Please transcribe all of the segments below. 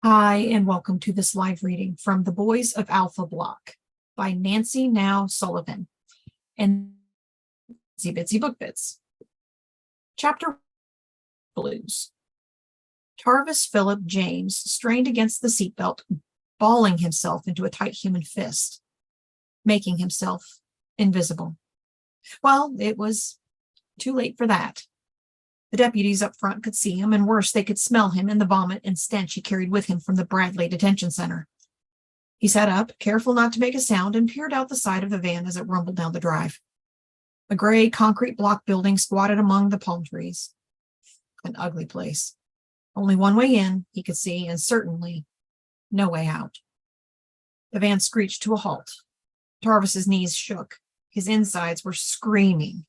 Hi, and welcome to this live reading from The Boys of Alpha Block by Nancy Now Sullivan and Itsy Bitsy Book Bits. Chapter Blues. Tarvis Philip James strained against the seatbelt, balling himself into a tight human fist, making himself invisible. Well, it was too late for that. The deputies up front could see him, and worse, they could smell him and the vomit and stench he carried with him from the Bradley Detention Center. He sat up, careful not to make a sound, and peered out the side of the van as it rumbled down the drive. A gray concrete block building squatted among the palm trees. An ugly place. Only one way in, he could see, and certainly no way out. The van screeched to a halt. Tarvis's knees shook. His insides were screaming.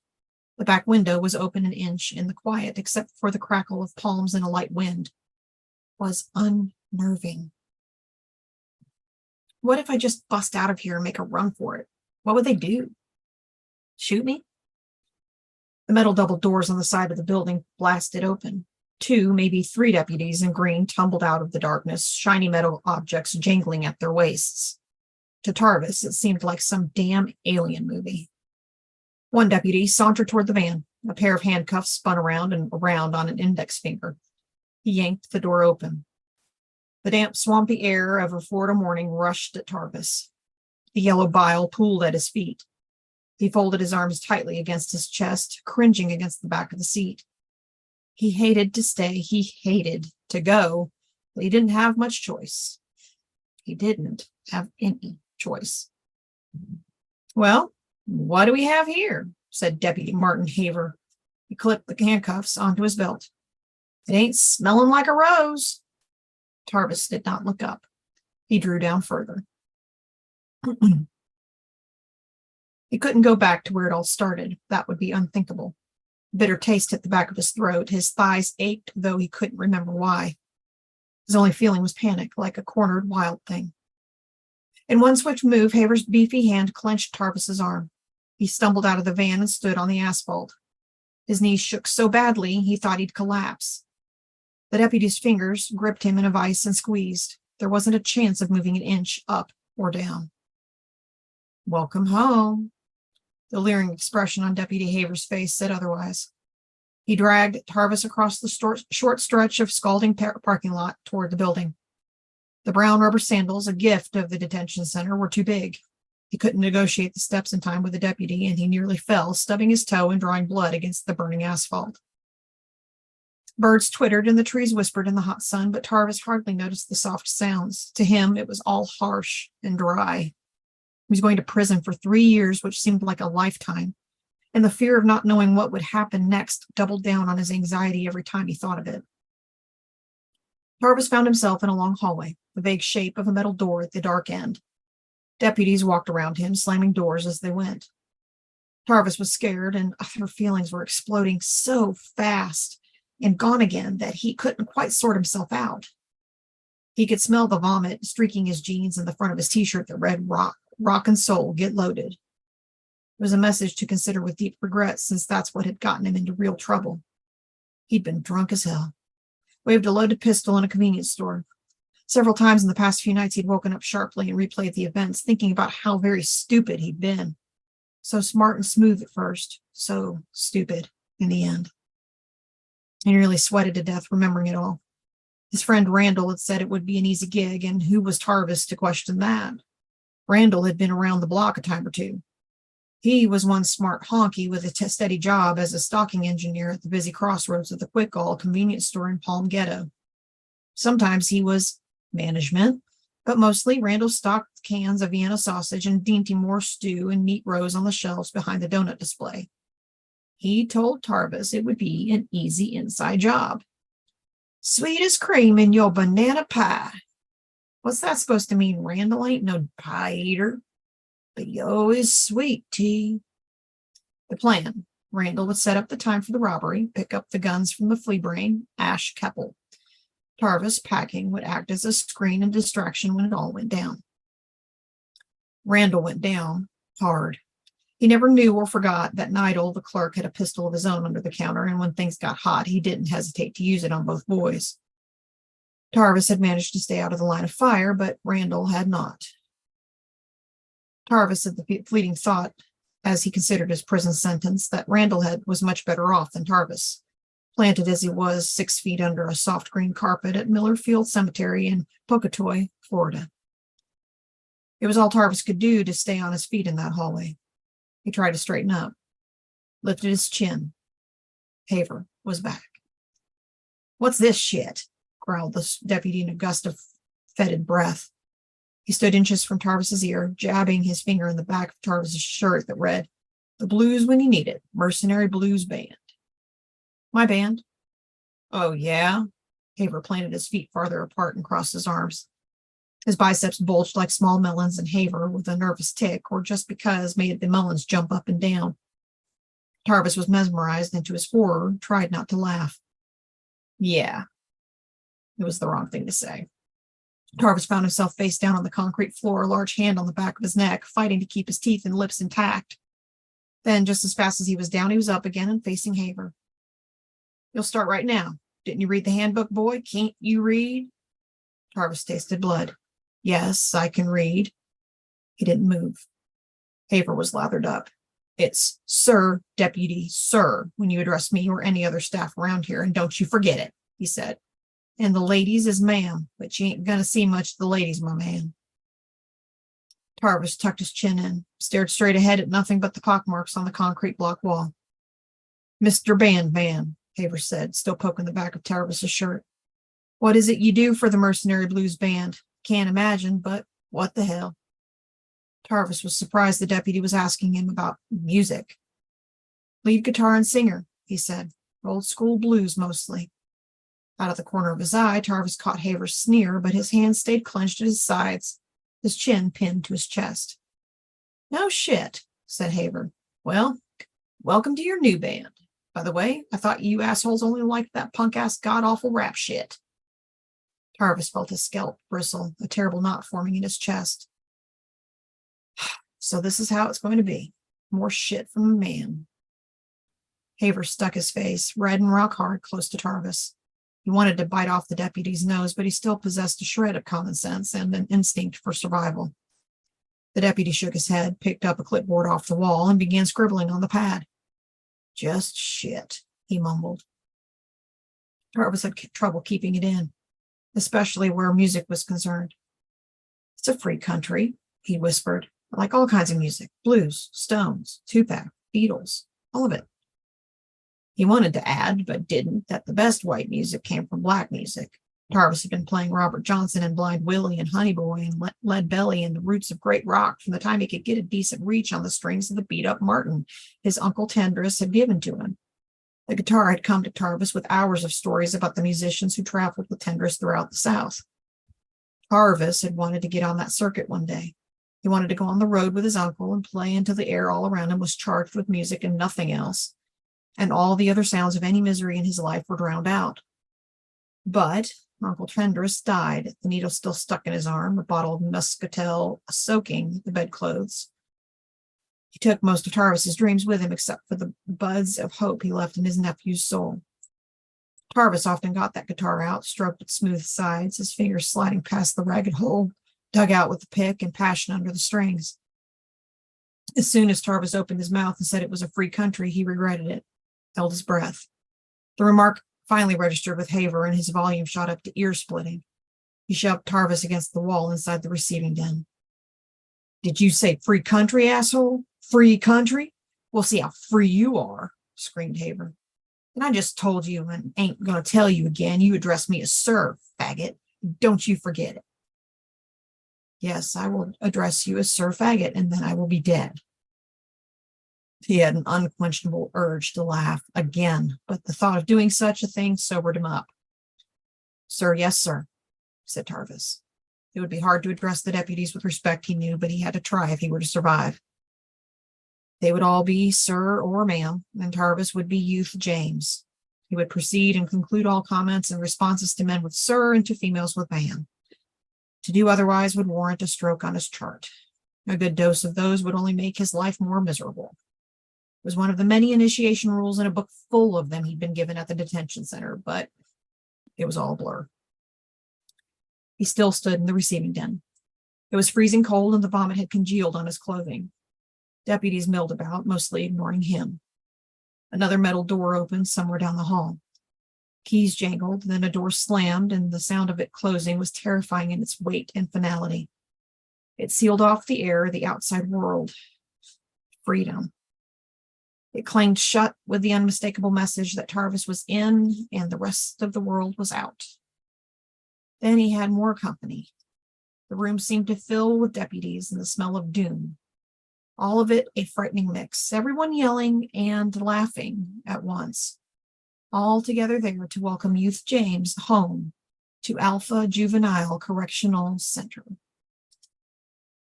The back window was open an inch in the quiet, except for the crackle of palms and a light wind. It was unnerving. What if I just bust out of here and make a run for it? What would they do? Shoot me? The metal double doors on the side of the building blasted open. 2, maybe 3 deputies in green tumbled out of the darkness, shiny metal objects jangling at their waists. To Tarvis, it seemed like some damn alien movie. One deputy sauntered toward the van. A pair of handcuffs spun around and around on an index finger. He yanked the door open. The damp, swampy air of a Florida morning rushed at Tarvis. The yellow bile pooled at his feet. He folded his arms tightly against his chest, cringing against the back of the seat. He hated to stay. He hated to go, but he didn't have much choice. He didn't have any choice. Well, what do we have here? Said Deputy Martin Haver. He clipped the handcuffs onto his belt. It ain't smelling like a rose. Tarvis did not look up. He drew down further. He couldn't go back to where it all started. That would be unthinkable. A bitter taste hit the back of his throat. His thighs ached, though he couldn't remember why. His only feeling was panic, like a cornered wild thing. In one swift move, Haver's beefy hand clenched Tarvis's arm. He stumbled out of the van and stood on the asphalt. His knees shook so badly he thought he'd collapse. The deputy's fingers gripped him in a vice and squeezed. There wasn't a chance of moving an inch up or down. Welcome home. The leering expression on Deputy Haver's face said otherwise. He dragged Tarvis across the short stretch of scalding parking lot toward the building. The brown rubber sandals, a gift of the detention center, were too big. He couldn't negotiate the steps in time with the deputy, and he nearly fell, stubbing his toe and drawing blood against the burning asphalt. Birds twittered and the trees whispered in the hot sun, but Tarvis hardly noticed the soft sounds. To him, it was all harsh and dry. He was going to prison for 3 years, which seemed like a lifetime, and the fear of not knowing what would happen next doubled down on his anxiety every time he thought of it. Tarvis found himself in a long hallway, the vague shape of a metal door at the dark end. Deputies walked around him, slamming doors as they went. Tarvis was scared, and other feelings were exploding so fast and gone again that he couldn't quite sort himself out. He could smell the vomit streaking his jeans and the front of his t-shirt that read rock and soul, get loaded. It was a message to consider with deep regret, since that's what had gotten him into real trouble. He'd been drunk as hell. Waved a loaded pistol in a convenience store. Several times in the past few nights, he'd woken up sharply and replayed the events, thinking about how very stupid he'd been. So smart and smooth at first, so stupid in the end. He nearly sweated to death remembering it all. His friend Randall had said it would be an easy gig, and who was Tarvis to question that? Randall had been around the block a time or two. He was one smart honky with a steady job as a stocking engineer at the busy crossroads of the Quick All convenience store in Palm Ghetto. Sometimes he was management, but mostly Randall stocked cans of Vienna sausage and Dinty Moore stew in neat rows on the shelves behind the donut display. He told Tarvis it would be an easy inside job. Sweet as cream in your banana pie. What's that supposed to mean? Randall ain't no pie eater. But yo is sweet, T. The plan. Randall would set up the time for the robbery, pick up the guns from the flea brain, Ash Keppel. Tarvis, packing, would act as a screen and distraction when it all went down. Randall went down hard. He never knew or forgot that Nidal, the clerk, had a pistol of his own under the counter, and when things got hot, he didn't hesitate to use it on both boys. Tarvis had managed to stay out of the line of fire, but Randall had not. Tarvis had the fleeting thought, as he considered his prison sentence, that Randall was much better off than Tarvis, planted as he was 6 feet under a soft green carpet at Miller Field Cemetery in Pocatello, Florida. It was all Tarvis could do to stay on his feet in that hallway. He tried to straighten up, lifted his chin. Haver was back. "What's this shit?" growled the deputy in a gust of fetid breath. He stood inches from Tarvis's ear, jabbing his finger in the back of Tarvis's shirt that read, "The blues when you need it, Mercenary Blues Band." "My band?" "Oh, yeah?" Haver planted his feet farther apart and crossed his arms. His biceps bulged like small melons, and Haver, with a nervous tick, or just because, made the melons jump up and down. Tarvis was mesmerized, and to his horror, tried not to laugh. "Yeah." It was the wrong thing to say. Tarvis found himself face down on the concrete floor, a large hand on the back of his neck, fighting to keep his teeth and lips intact. Then, just as fast as he was down, he was up again and facing Haver. "You'll start right now. Didn't you read the handbook, boy? Can't you read?" Tarvis tasted blood. "Yes, I can read." He didn't move. Haver was lathered up. "It's sir, deputy, sir, when you address me or any other staff around here, and don't you forget it," he said. "And the ladies is ma'am, but you ain't gonna see much of the ladies, my man." Tarvis tucked his chin in, stared straight ahead at nothing but the pockmarks on the concrete block wall. "Mr. Bandman," Haver said, still poking the back of Tarvis's shirt. "What is it you do for the Mercenary Blues Band? Can't imagine, but what the hell?" Tarvis was surprised the deputy was asking him about music. "Lead guitar and singer," he said. "Old school blues mostly." Out of the corner of his eye, Tarvis caught Haver's sneer, but his hands stayed clenched at his sides, his chin pinned to his chest. "No shit," said Haver. "Well, welcome to your new band. By the way, I thought you assholes only liked that punk-ass god-awful rap shit." Tarvis felt his scalp bristle, a terrible knot forming in his chest. "So this is how it's going to be. More shit from a man." Haver stuck his face, red and rock hard, close to Tarvis. He wanted to bite off the deputy's nose, but he still possessed a shred of common sense and an instinct for survival. The deputy shook his head, picked up a clipboard off the wall, and began scribbling on the pad. "Just shit," he mumbled. Tarvis had trouble keeping it in, especially where music was concerned. "It's a free country," he whispered. "I like all kinds of music. Blues, Stones, Tupac, Beatles, all of it." He wanted to add, but didn't, that the best white music came from black music. Tarvis had been playing Robert Johnson and Blind Willie and Honey Boy and Lead Belly and the roots of great rock from the time he could get a decent reach on the strings of the beat-up Martin his Uncle Tendris had given to him. The guitar had come to Tarvis with hours of stories about the musicians who traveled with Tendris throughout the South. Tarvis had wanted to get on that circuit one day. He wanted to go on the road with his uncle and play until the air all around him was charged with music and nothing else, and all the other sounds of any misery in his life were drowned out. But Uncle Tendris died, the needle still stuck in his arm, a bottle of muscatel soaking the bedclothes. He took most of Tarvis's dreams with him, except for the buds of hope he left in his nephew's soul. Tarvis often got that guitar out, stroked its smooth sides, his fingers sliding past the ragged hole, dug out with the pick, and passion under the strings. As soon as Tarvis opened his mouth and said it was a free country, he regretted it, held his breath. The remark finally registered with Haver, and his volume shot up to ear-splitting. He shoved Tarvis against the wall inside the receiving den. "Did you say free country, asshole? Free country? We'll see how free you are," screamed Haver. "And I just told you and ain't going to tell you again. You address me as sir, faggot. Don't you forget it." "Yes, I will address you as Sir Faggot, and then I will be dead." He had an unquenchable urge to laugh again, but the thought of doing such a thing sobered him up. "Sir, yes, sir," said Tarvis. It would be hard to address the deputies with respect, he knew, but he had to try if he were to survive. They would all be sir or ma'am, and Tarvis would be youth James. He would proceed and conclude all comments and responses to men with sir and to females with ma'am. To do otherwise would warrant a stroke on his chart. A good dose of those would only make his life more miserable. It was one of the many initiation rules in a book full of them he'd been given at the detention center, but it was all a blur. He still stood in the receiving den. It was freezing cold and the vomit had congealed on his clothing. Deputies milled about, mostly ignoring him. Another metal door opened somewhere down the hall. Keys jangled, then a door slammed, and the sound of it closing was terrifying in its weight and finality. It sealed off the air of the outside world. Freedom. It clanged shut with the unmistakable message that Tarvis was in and the rest of the world was out. Then he had more company. The room seemed to fill with deputies and the smell of doom. All of it a frightening mix, everyone yelling and laughing at once. All together there to welcome Youth James home to Alpha Juvenile Correctional Center.